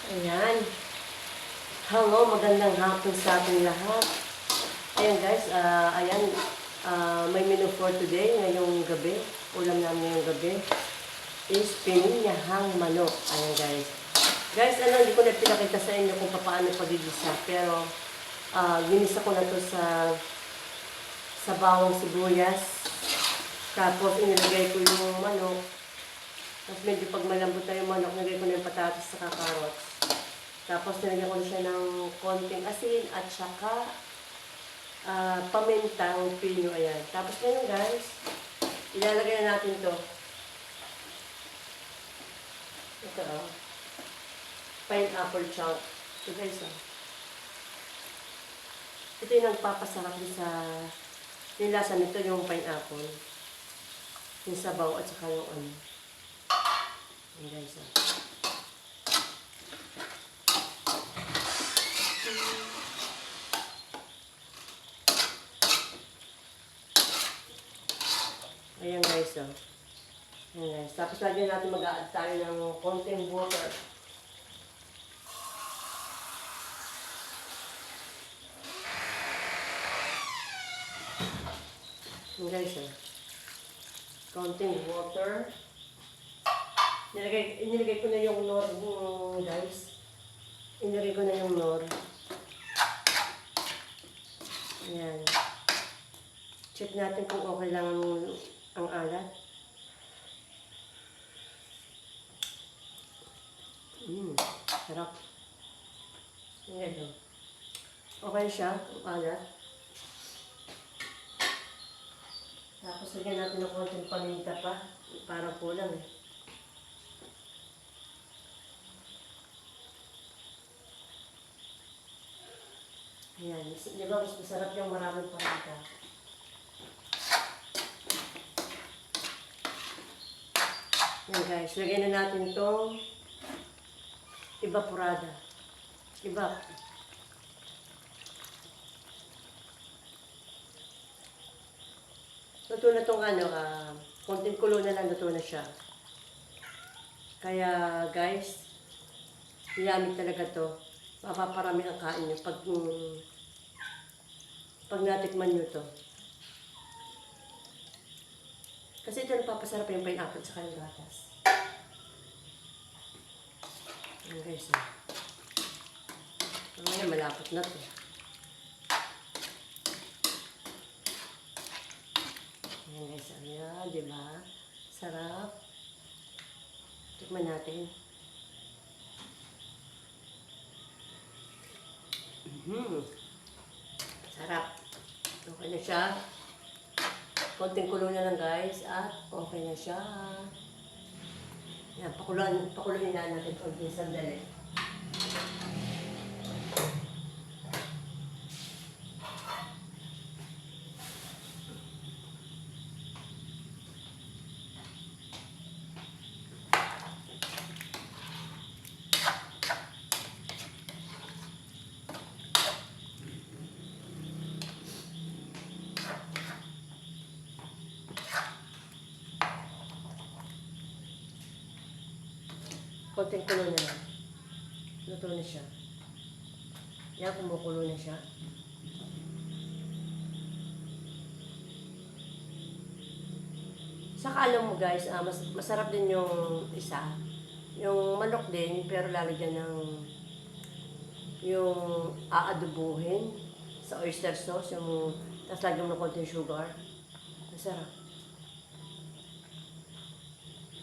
Ayan. Hello, magandang hapon sa ating lahat. Ayan guys, may menu for today, ngayong gabi. Ulam namin ngayong gabi is pininyahang manok. Ayan guys. Guys, hindi ko na pinakita sa inyo kung paano pagigisa. Pero, ginisa ko na to sa bawang sibuyas. Tapos, inilagay ko yung manok. Tapos medyo pag malambot na yung manok, nilagay ko na yung patatas sa carrots. Tapos nilagyan ko na siya ng konting asin at saka pamintang pino. Ayan. Tapos ngayon guys, ilalagay na natin to. Ito pineapple chunk. Ito guys Ito yung nagpapasarap sa nilasa nito, yung pineapple. Yung sabaw at saka yung ano. Ayan guys Ayan guys, Ayan guys. Tapos lagyan natin mag-a-add tayo ng konting water. Ayan guys, konting water. Inilagay ko na yung nor, guys. Inilagay ko na yung nor. Ayan. Check natin kung okay lang ang alat. Sarap. Ayan. Okay siya, ang alat. Tapos lagyan natin ng konting paminta pa. Parang kulang Ayan. Di ba mas masarap yung maraming paminta? Ayan guys, lagyan na natin itong evaporada. Luto na itong konting kulo na lang, luto na siya. Kaya guys, yummy talaga to. Mapaparami ang kain nyo pag natikman nyo to. Kasi ito nagpapasarap yung pineapple sa yung gatas. Ayan guys. Ngayon malapot na to. Ayan guys. Ayan, diba? Sarap. Tikman natin. Sarap. Okay na siya. Konting kulo na lang guys at okay na siya. Yan, pakuluin na natin konting sandali. Konting kulo na lang. Luto na siya. Yan, kumukulo na siya. Saka alam mo guys, masarap din yung isa. Yung manok din, pero lalagyan ng yung aadobuhin sa oyster sauce, tapos lagyan mo ng konting sugar. Masarap.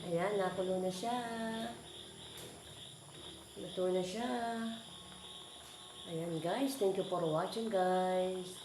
Ayan, nakulo na siya. Luto na siya. Ayan guys, thank you for watching guys.